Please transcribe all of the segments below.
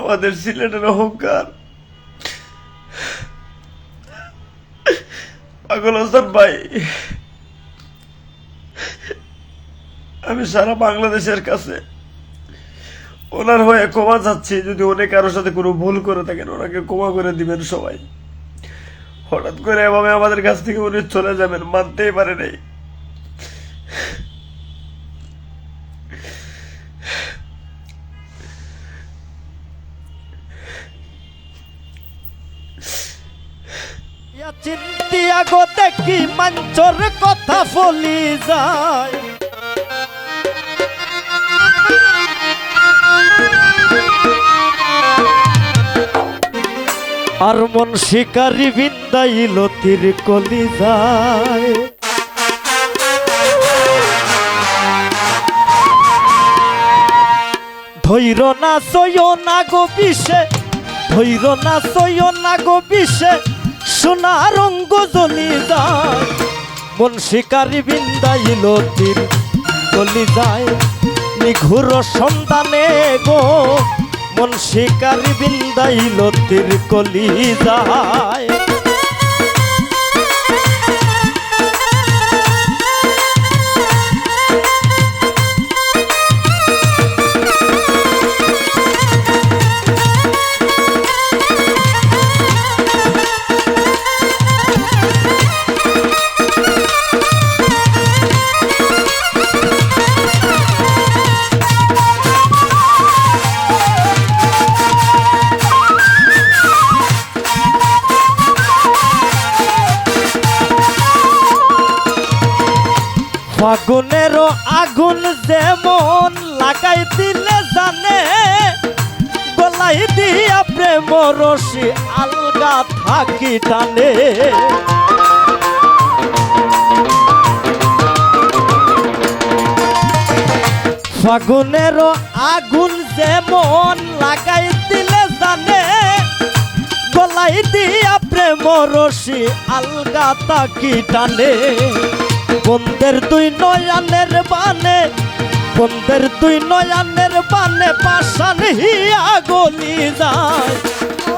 আমাদের সিলেটের অহংকার। পাগল হাসান ভাই, আমি সারা বাংলাদেশের কাছে ওনার হয়ে ক্ষমা চাচ্ছি। যদি উনি কারোর সাথে কোনো ভুল করে থাকেন ওনাকে ক্ষমা করে দিবেন সবাই। হঠাৎ করে এভাবে আমাদের কাছ থেকে উনি চলে যাবেন মানতেই পারে নাই। চিন্তিয়া গো দেখি মঞ্চর কথা বলি যায়, আর মন শিকারি বিন্দাইল তীর কলি যায়। ধৈর না সইও না গো বিষে, ধৈর না সইও না গো বিষে, সোনা রঙ্গ জ্বলি যায়। মন শিকারি বিন্দাইল তীর কলি যায়, নিঘুর সন্ধানে গো মন শিকারি বিন্দাইল তীর কলি যায়। ফাগুনের আগুন যেমন লাগাই দিলে জানে, গলাই দিয়া প্রেম রশি আলগা থাকি টানে। ফাগুনের আগুন যেমন লাগাই দিলে জানে, গলাই দিয়া প্রেম রশি আলগা থাকি টানে। বন্ধের দুই নয়নের বানে, বন্ধের দুই নয়নের বানে পাশান হিয়া গলি যায়।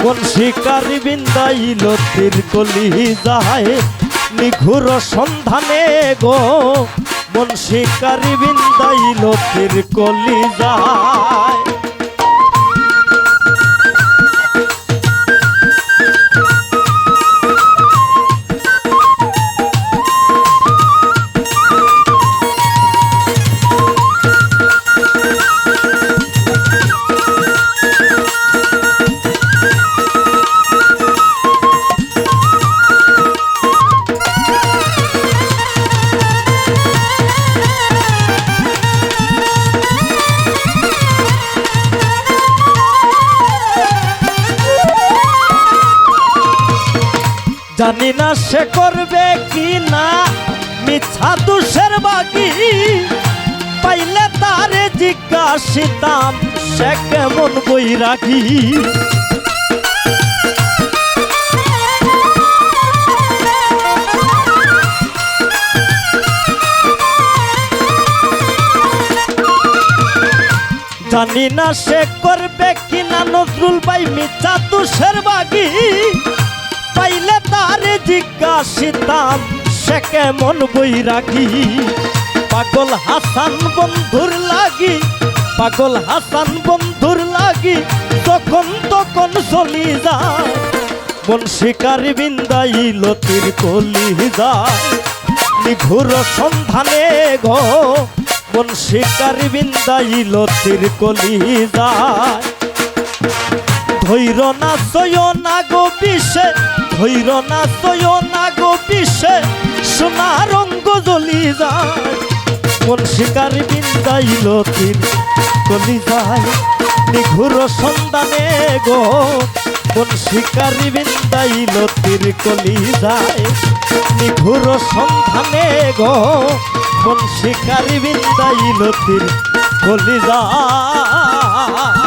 কোন শিকারি বিন্দাইল তীর কলি যায়, নিঘুর সন্ধানে গো মন শিকারি বিন্দাইল তীর কলি যায়। জানি না সে করবে কি না মিথ্যা দোষের বাগি, পাইলে তারে জিজ্ঞাসিতাম সে কেমন বৈরাগী। জানি না সে করবে কি না নজরুল ভাই মিথ্যা দোষের বাগি, পাইলে তারে জিজ্ঞাসিতাম সে কেমন বৈরাগী। পাগল হাসান বন্ধুর লাগি, পাগল হাসান বন্ধুর লাগি তখন তখন চলি যায়। মন শিকারি বিন্দাইল তীর কলি যায়, নিঘুর সন্ধানে গো মন শিকারি বিন্দাইল তীর কলি যায়। ধৈর না সইও না গো বিষে, ধৈর না সইও না গো বিষে, সোনা রঙ্গ জ্বলি যায়। মন শিকারি বিন্দাইল তীর কলি যায়, নিঘুর সন্ধানে গো মন শিকারি বিন্দাইল তীর কলি যায়। নিঘুর সন্ধানে গো মন শিকারি বিন্দাইল তীর কলি যায়।